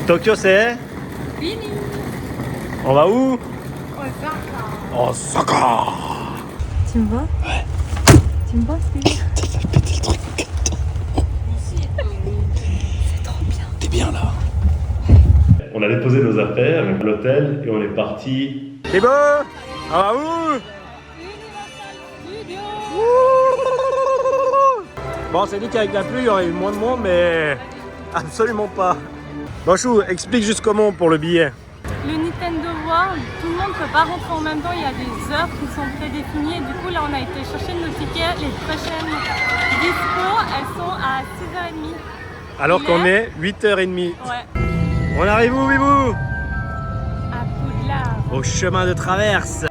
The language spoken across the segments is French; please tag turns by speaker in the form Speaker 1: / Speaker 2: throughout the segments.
Speaker 1: Tokyo, c'est
Speaker 2: Fini.
Speaker 1: On va où?
Speaker 2: Osaka.
Speaker 1: Osaka.
Speaker 2: Tu me vois?
Speaker 1: Ouais.
Speaker 2: Tu me vois, Steve?
Speaker 1: Ça fait péter le truc.
Speaker 2: C'est trop bien.
Speaker 1: T'es bien là. On a déposé nos affaires à l'hôtel et on est parti. C'est bon? On va où? Bon, c'est dit qu'avec la pluie, il y aurait eu moins de monde, mais absolument pas. Bon, Chou, explique juste comment pour le billet.
Speaker 2: Le Nintendo World, tout le monde ne peut pas rentrer en même temps, il y a des heures qui sont prédéfinies et du coup là on a été chercher nos tickets, les prochaines dispo, elles sont à 6h30.
Speaker 1: Alors qu'on est 8h30.
Speaker 2: Ouais.
Speaker 1: On arrive où, Bibou?
Speaker 2: À Poudlard.
Speaker 1: Au chemin de traverse.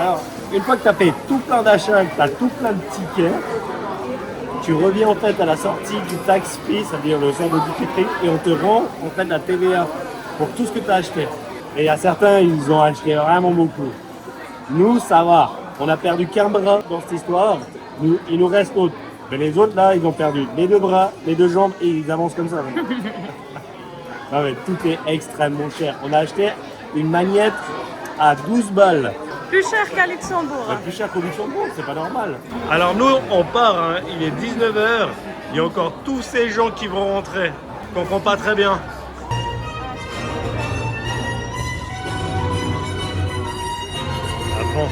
Speaker 1: Alors, une fois que tu as fait tout plein d'achats, que tu as tout plein de tickets, tu reviens en fait à la sortie du tax free, c'est-à-dire le centre de duty et on te rend en fait la TVA pour tout ce que tu as acheté. Et il y a certains, ils ont acheté vraiment beaucoup. Nous, ça va. On a perdu qu'un bras dans cette histoire. Nous, il nous reste l'autre. Mais les autres, là, ils ont perdu les deux bras, les deux jambes et ils avancent comme ça. Non, mais tout est extrêmement cher. On a acheté une magnette à 12 balles.
Speaker 2: Plus cher qu'à Luxembourg.
Speaker 1: C'est plus cher qu'au Luxembourg, c'est pas normal. Alors nous, on part, hein. Il est 19h. Il y a encore tous ces gens qui vont rentrer. Je comprends pas très bien. Après.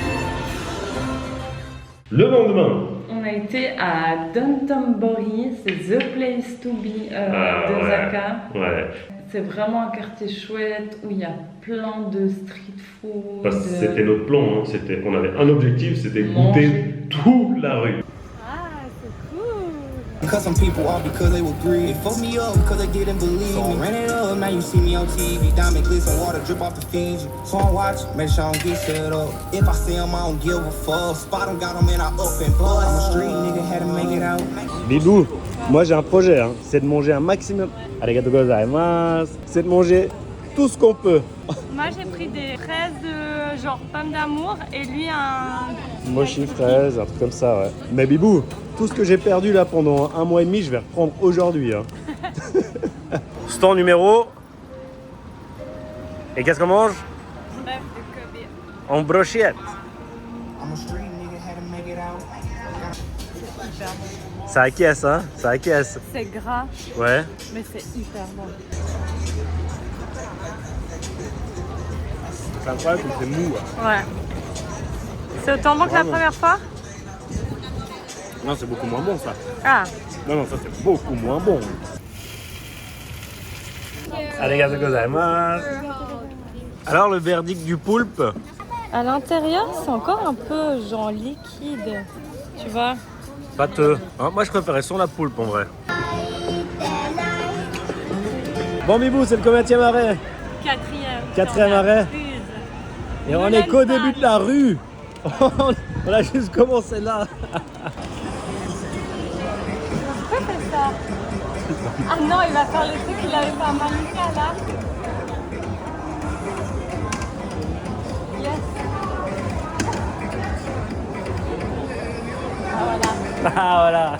Speaker 1: Le lendemain.
Speaker 2: On a été à Downtown-Bori, c'est The Place to Be d'Osaka.
Speaker 1: Ouais.
Speaker 2: C'est vraiment un quartier chouette où il y a plein de street food.
Speaker 1: Parce que c'était notre plan, hein. On avait un objectif, c'était goûter toute la rue.
Speaker 2: Ah, c'est cool.
Speaker 3: Because some people all because they were greedy. Fuck me up because they didn't believe me. Ran it up, now you see me on TV. Diamond glisten, water drip off the Fiji. So I watch, make sure I don't get set up. If I see them, I don't give a fuck. Spot them, got them and I up and bust. I'm a street nigga, had to make it out.
Speaker 1: Bibou, moi j'ai un projet, hein. C'est de manger un maximum. Arigato gozaimasu. C'est de manger tout ce qu'on peut.
Speaker 2: Moi j'ai pris des fraises genre pommes d'amour et lui un...
Speaker 1: Mochi fraise, un truc comme ça, ouais. Mais Bibou, tout ce que j'ai perdu là pendant 1 mois et demi, je vais reprendre aujourd'hui. Hein. Stand numéro. Et qu'est-ce qu'on mange?
Speaker 2: Bœuf de Kobe.
Speaker 1: En brochette.
Speaker 3: I'm a street nigga, had to make it out.
Speaker 2: Hyper bon.
Speaker 1: Ça acquiesce, hein? Ça acquiesce.
Speaker 2: C'est gras,
Speaker 1: Ouais.
Speaker 2: mais c'est hyper bon.
Speaker 1: C'est incroyable, c'est mou.
Speaker 2: Ouais. C'est autant bon que la
Speaker 1: Vraiment.
Speaker 2: première fois?
Speaker 1: Non, c'est beaucoup moins bon ça.
Speaker 2: Ah.
Speaker 1: Non, ça c'est beaucoup moins bon. Arigato gozaimasu. Alors, le verdict du poulpe?
Speaker 2: À l'intérieur, c'est encore un peu genre liquide. Tu vois?
Speaker 1: Pâteux. Hein, moi, je préférais sans la poulpe en vrai. Bon, Bibou, c'est le combienième arrêt? Quatrième arrêt. Et on est qu'au début de la rue. On a juste commencé là.
Speaker 2: Pourquoi c'est ça? Ah non, il va faire le truc qu'il avait fait à Malika là. Yes.
Speaker 1: Ah voilà.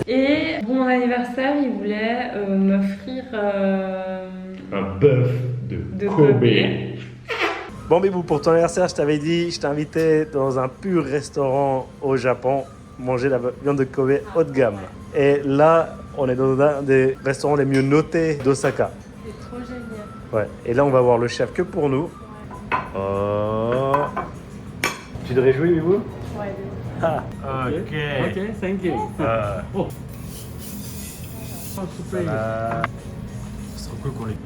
Speaker 2: Et pour mon anniversaire, il voulait m'offrir
Speaker 4: Un bœuf de Kobe.
Speaker 1: Bon Bibou, pour ton anniversaire, je t'avais dit, je t'invitais dans un pur restaurant au Japon manger la viande de Kobe haut de gamme. Et là, on est dans un des restaurants les mieux notés d'Osaka.
Speaker 2: C'est trop génial.
Speaker 1: Ouais. Et là, on va voir le chef que pour nous. Oh. Tu te réjouis, Bibou?
Speaker 2: Ouais.
Speaker 1: Ah. Ok.
Speaker 5: Ok, thank you. Oh. Oh, super.
Speaker 1: C'est trop cool qu'on les.
Speaker 5: Ok.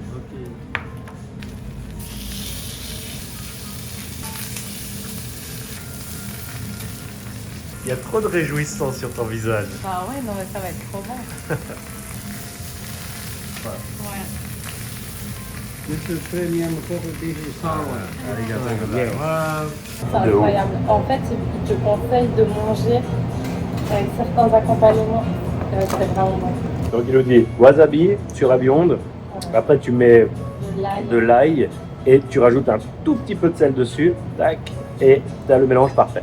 Speaker 1: Il y a trop de réjouissance sur ton visage.
Speaker 2: Bah ouais, non mais ça va être trop bon. Ouais.
Speaker 5: This is premium Kobe beef sour.
Speaker 2: C'est incroyable. En fait, il te conseille de manger avec certains accompagnements. C'est vraiment bon.
Speaker 1: Donc il nous dit wasabi sur la viande. Après tu mets
Speaker 2: L'ail.
Speaker 1: de l'ail et tu rajoutes un tout petit peu de sel dessus. Tac. Et tu as le mélange parfait.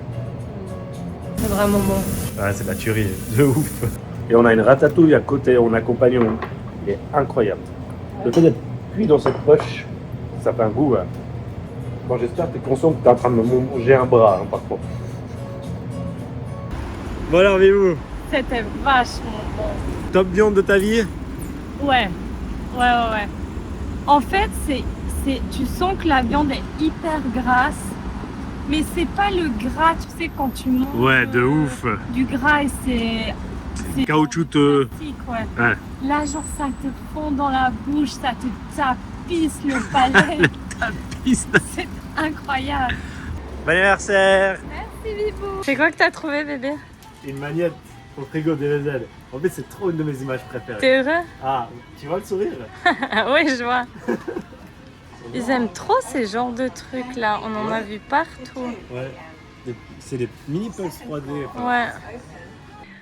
Speaker 2: C'est vraiment bon.
Speaker 1: Ouais, c'est de la tuerie, de ouf. Et on a une ratatouille à côté en accompagnement. Il est incroyable. Le fait d'être cuit dans cette poche, ça fait un goût. Hein. Bon, j'espère que tu es conscient que tu es en train de me manger un bras, hein, par contre. Bon alors, Bibou,
Speaker 2: C'était vachement bon.
Speaker 1: top viande de ta vie?
Speaker 2: Ouais. En fait, tu sens que la viande est hyper grasse. Mais c'est pas le gras, tu sais, quand tu manges
Speaker 1: Ouais, de ouf.
Speaker 2: du gras et c'est
Speaker 1: Caoutchouteux.
Speaker 2: plastique, ouais.
Speaker 1: Ouais.
Speaker 2: Là, genre, ça te fond dans la bouche, ça te tapisse le palais. C'est incroyable.
Speaker 1: Bon anniversaire.
Speaker 2: Merci, Bibou. C'est quoi que t'as trouvé, bébé?
Speaker 1: Une magnette au frigo DVZ. En fait, c'est trop une de mes images préférées.
Speaker 2: T'es heureux?
Speaker 1: Ah, tu vois le sourire?
Speaker 2: Oui, je vois. Ils aiment trop ces genres de trucs là, on en a vu partout.
Speaker 1: Ouais. C'est des mini pugs 3D. Enfin.
Speaker 2: Ouais.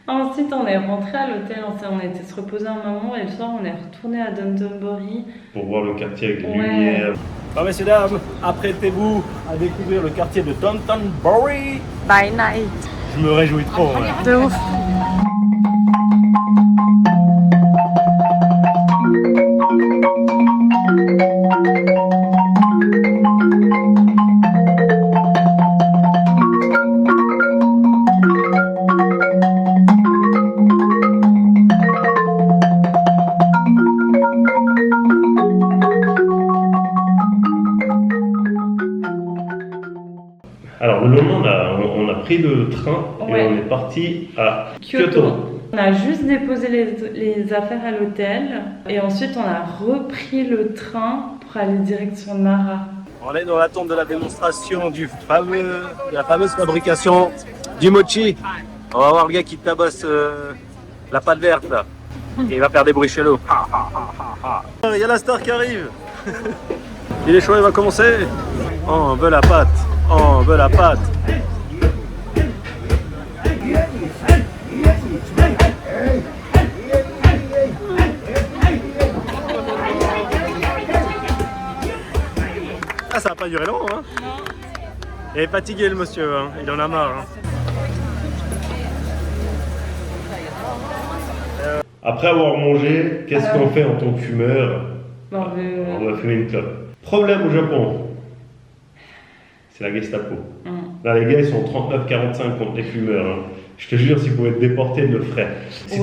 Speaker 2: Ensuite, on est rentré à l'hôtel, on était se reposer un moment et le soir, on est retourné à Downtonbury.
Speaker 4: Pour voir le quartier avec les
Speaker 2: Ouais.
Speaker 4: lumières.
Speaker 1: Bon, messieurs, dames, apprêtez-vous à découvrir le quartier de Downtonbury.
Speaker 2: By night.
Speaker 1: Je me réjouis trop. Ouais.
Speaker 2: De ouf.
Speaker 4: Alors le lendemain, on a pris le train
Speaker 2: Ouais.
Speaker 4: et on est parti à Kyoto.
Speaker 2: On a juste déposé les affaires à l'hôtel et ensuite on a repris le train pour aller direction Nara.
Speaker 1: On est dans l'attente de la démonstration de la fameuse fabrication du mochi. On va voir le gars qui tabasse la pâte verte là. Et il va faire des bruits chelous. Il y a la star qui arrive. Il est chaud, il va commencer. Oh, on veut la pâte. Oh, on veut la pâte. Ah, ça va pas durer long, hein? Non. Il est fatigué le monsieur, hein. Il en a marre. Hein.
Speaker 4: Après avoir mangé, qu'est-ce qu'on fait en tant que fumeur? On va fumer une clope. Problème au Japon, c'est la Gestapo. Là, les gars, ils sont 39-45 contre les fumeurs. Hein. Je te jure, s'ils pouvaient te déporter, ils le feraient. Si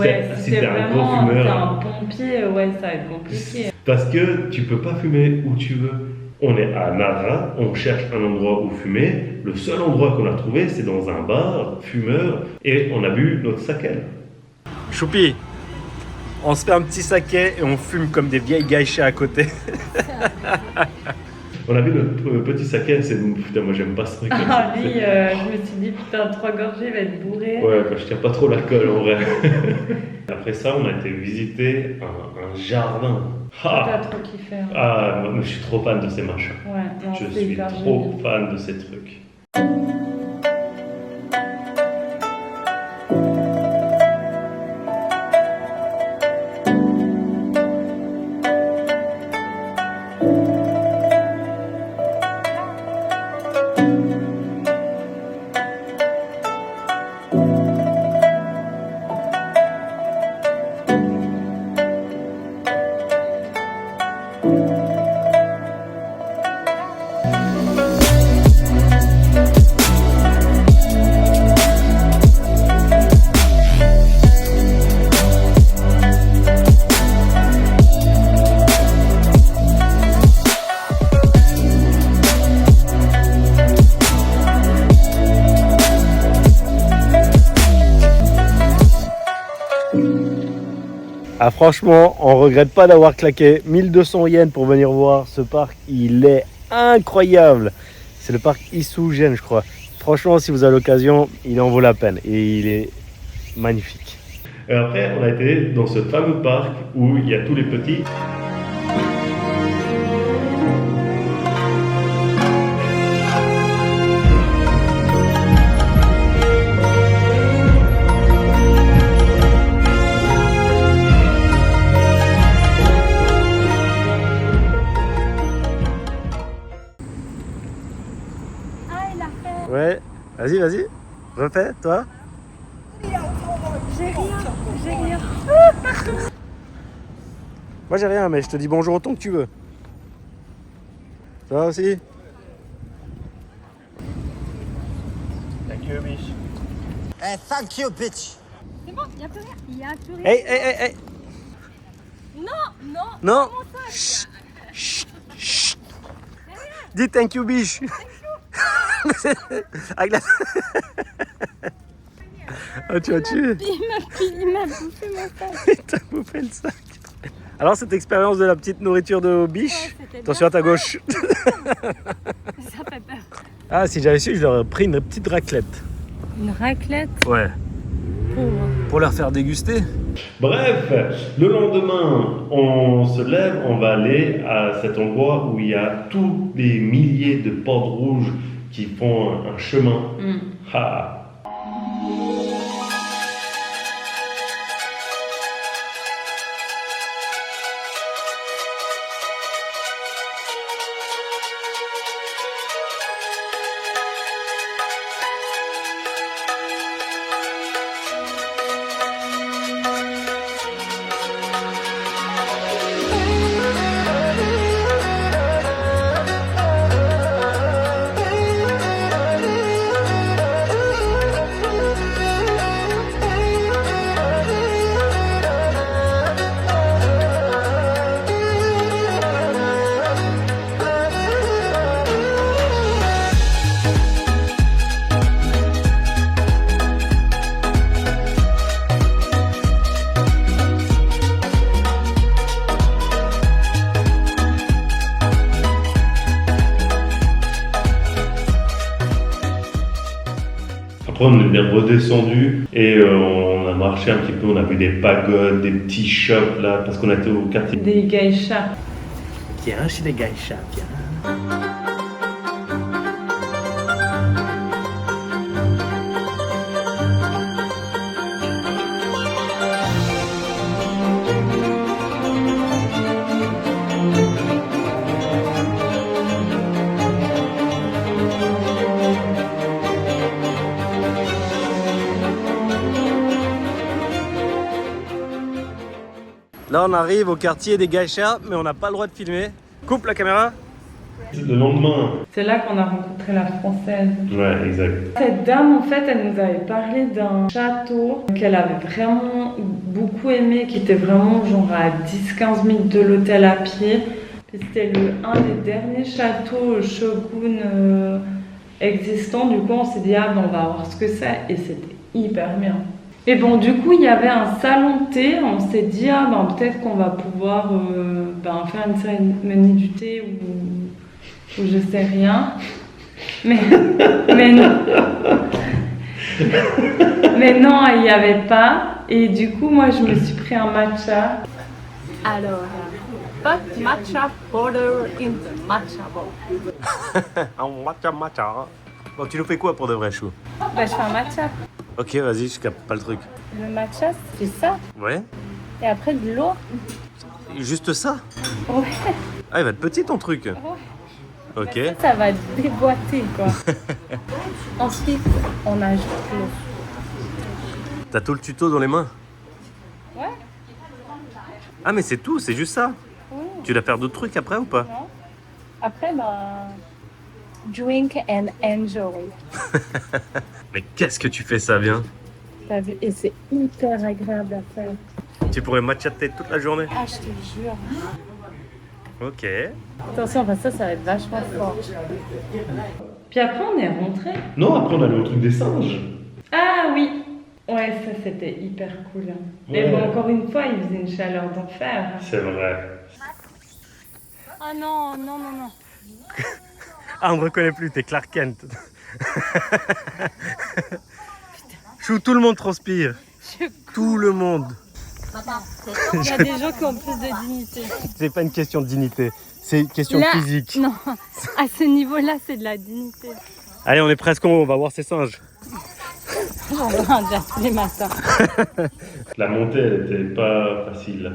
Speaker 4: t'es un gros fumeur.
Speaker 2: T'es un pompier, ouais, ça va être compliqué.
Speaker 4: Parce que tu peux pas fumer où tu veux. On est à Nara, on cherche un endroit où fumer. Le seul endroit qu'on a trouvé, c'est dans un bar, fumeur, et on a bu notre saké.
Speaker 1: Choupi, on se fait un petit saké et on fume comme des vieilles geishas à côté.
Speaker 4: On a vu notre petit saké, c'est putain, moi j'aime pas ce truc.
Speaker 2: Ah, lui, je me suis dit, putain, 3 gorgées, il va être bourré.
Speaker 4: Ouais, je tiens pas trop l'alcool en vrai. Après ça, on a été visiter un jardin.
Speaker 2: T'as trop kiffé. Hein.
Speaker 4: Ah, moi je suis trop fan de ces machins.
Speaker 2: Ouais, non,
Speaker 4: je suis trop fan de ces trucs.
Speaker 1: Ah franchement, on regrette pas d'avoir claqué 1200 yens pour venir voir ce parc. Il est incroyable. C'est le parc Isugen, je crois. Franchement, si vous avez l'occasion, il en vaut la peine et il est magnifique.
Speaker 4: Et après, on a été dans ce fameux parc où il y a tous les petits.
Speaker 1: Ouais, vas-y, refais, toi.
Speaker 2: J'ai rien.
Speaker 1: Moi j'ai rien, mais je te dis bonjour autant que tu veux. Toi aussi. Thank you, bitch.
Speaker 6: Hey, thank you, bitch.
Speaker 2: C'est bon, il y a plus rien. Il y a plus rien.
Speaker 1: Hey.
Speaker 2: Non.
Speaker 1: Chut. Dis thank you, biche. Avec la... Ah, tu as tué.
Speaker 2: Il m'a bouffé mon sac.
Speaker 1: Il t'a bouffé le sac. Alors cette expérience de la petite nourriture de biche, attention à ta gauche.
Speaker 2: Ça fait peur.
Speaker 1: Ah, si j'avais su, je leur aurais pris une petite raclette.
Speaker 2: Une raclette?
Speaker 1: Ouais. Pour leur faire déguster.
Speaker 4: Bref, le lendemain, on se lève, on va aller à cet endroit où il y a tous les milliers de portes rouges qui font un chemin. Ah. Après, on est redescendu et on a marché un petit peu, on a vu des pagodes, des petits shops là, parce qu'on était au quartier.
Speaker 2: Des geishas.
Speaker 1: Viens chez les geishas, viens. Là, on arrive au quartier des geishas, mais on n'a pas le droit de filmer. Coupe la caméra.
Speaker 4: Le lendemain.
Speaker 2: C'est là qu'on a rencontré la Française.
Speaker 4: Ouais, exact.
Speaker 2: Cette dame, en fait, elle nous avait parlé d'un château qu'elle avait vraiment beaucoup aimé, qui était vraiment genre à 10-15 minutes de l'hôtel à pied. C'était un des derniers châteaux shogun existants. Du coup, on s'est dit, ah ben, on va voir ce que c'est. Et c'était hyper bien. Et bon, du coup, il y avait un salon de thé. On s'est dit, ah ben, peut-être qu'on va pouvoir faire une cérémonie du thé ou ou je sais rien. Mais non. Mais non, il n'y avait pas. Et du coup, moi, je me suis pris un matcha.
Speaker 7: Alors, put matcha powder in the matcha bowl.
Speaker 1: Un matcha. Bon, tu nous fais quoi pour de vrai, Chou?
Speaker 7: Bah, je fais un matcha.
Speaker 1: Ok, vas-y, je capte pas le truc.
Speaker 7: Le matcha, c'est ça.
Speaker 1: Ouais?
Speaker 7: Et après, de l'eau.
Speaker 1: Juste ça?
Speaker 7: Ouais.
Speaker 1: Ah, il va être petit ton truc. Ok.
Speaker 7: Ça va déboîter, quoi. Ensuite, on ajoute l'eau.
Speaker 1: T'as tout le tuto dans les mains?
Speaker 7: Ouais.
Speaker 1: Ah, mais c'est tout, c'est juste ça?
Speaker 7: Oui.
Speaker 1: Tu dois faire d'autres trucs après ou pas?
Speaker 7: Non. Après, bah, drink and enjoy.
Speaker 1: Mais qu'est-ce que tu fais ça bien?
Speaker 7: T'as vu? Et c'est hyper agréable à faire.
Speaker 1: Tu pourrais matchater toute la journée?
Speaker 7: Ah, je te jure.
Speaker 1: Ok.
Speaker 7: Attention, parce que ça va être vachement fort.
Speaker 2: Puis après, on est rentré.
Speaker 4: Non, après on allait au truc des singes.
Speaker 2: Ah oui. Ouais, ça c'était hyper cool. Mais
Speaker 4: Ouais.
Speaker 2: bon, encore une fois, il faisait une chaleur d'enfer.
Speaker 4: C'est vrai.
Speaker 7: Ah non, non, non, non.
Speaker 1: Ah, on me reconnaît plus, t'es Clark Kent. Chou, tout le monde transpire. Tout le monde.
Speaker 7: Il y a des gens qui ont plus de dignité.
Speaker 1: C'est pas une question de dignité, c'est une question
Speaker 7: Là,
Speaker 1: physique.
Speaker 7: Non, à ce niveau-là, c'est de la dignité.
Speaker 1: Allez, on est presque en haut, on va voir ces singes.
Speaker 7: J'en vois un déjà tous les matins.
Speaker 4: La montée, elle était pas facile.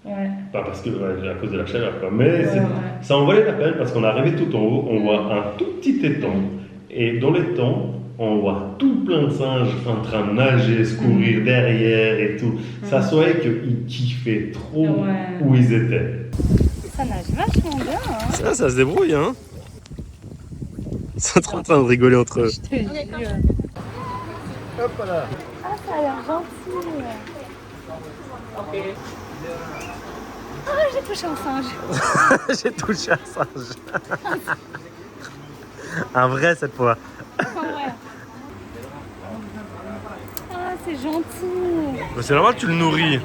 Speaker 2: Ouais.
Speaker 4: Pas parce que, à cause de la chaleur, quoi. Mais
Speaker 2: Ouais.
Speaker 4: ça en valait la peine parce qu'on est arrivé tout en haut, on voit un tout petit étang. Et dans l'étang, on voit tout plein de singes en train de nager, se courir derrière et tout. Ça se voyait qu'ils kiffaient trop où ils étaient.
Speaker 7: Ça nage vachement bien, hein.
Speaker 1: Ça se débrouille, hein. Ils sont en train de rigoler entre eux.
Speaker 7: Je te jure.
Speaker 1: Hop là.
Speaker 7: Ah, ça a l'air gentil. Ah, j'ai touché un singe.
Speaker 1: J'ai touché un singe. Un vrai cette fois.
Speaker 7: Ah, ouais. Ah, c'est gentil.
Speaker 1: C'est normal que tu le nourris.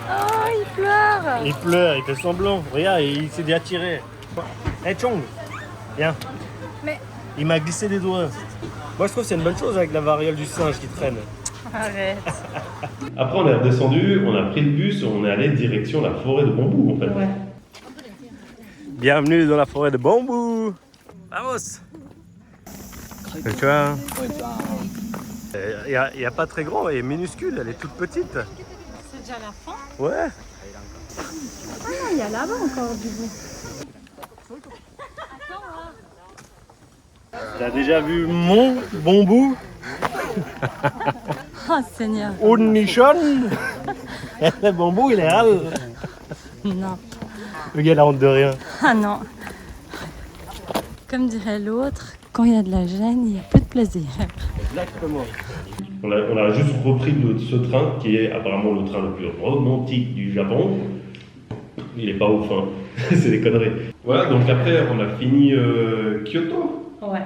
Speaker 7: Oh, il pleure.
Speaker 1: Il pleure, il fait semblant. Regarde, il s'est déjà tiré. Hé Chong, viens.
Speaker 7: Mais-
Speaker 1: Il m'a glissé des doigts. Moi je trouve que c'est une bonne chose avec la variole du singe qui traîne.
Speaker 7: Arrête.
Speaker 4: Après, on est redescendu, on a pris le bus, on est allé direction la forêt de bambou, en fait.
Speaker 2: Ouais.
Speaker 1: Bienvenue dans la forêt de bambou. Vamos. Et tu vois, il n'y a pas très grand, elle est minuscule, elle est toute petite.
Speaker 7: C'est déjà la fin?
Speaker 1: Ouais.
Speaker 7: Ah non, il y a là-bas encore du bout.
Speaker 1: T'as déjà vu mon bambou?
Speaker 7: Oh Seigneur.
Speaker 1: Un nichon. Le bambou il est hal.
Speaker 7: Non.
Speaker 1: Le gars il a honte de rien.
Speaker 7: Ah non. Comme dirait l'autre, quand il y a de la gêne, il n'y a plus de plaisir.
Speaker 1: Exactement.
Speaker 4: On a juste repris ce train qui est apparemment le train le plus romantique du Japon. Il est pas ouf, hein. C'est des conneries. Voilà, donc après on a fini Kyoto.
Speaker 2: Ouais.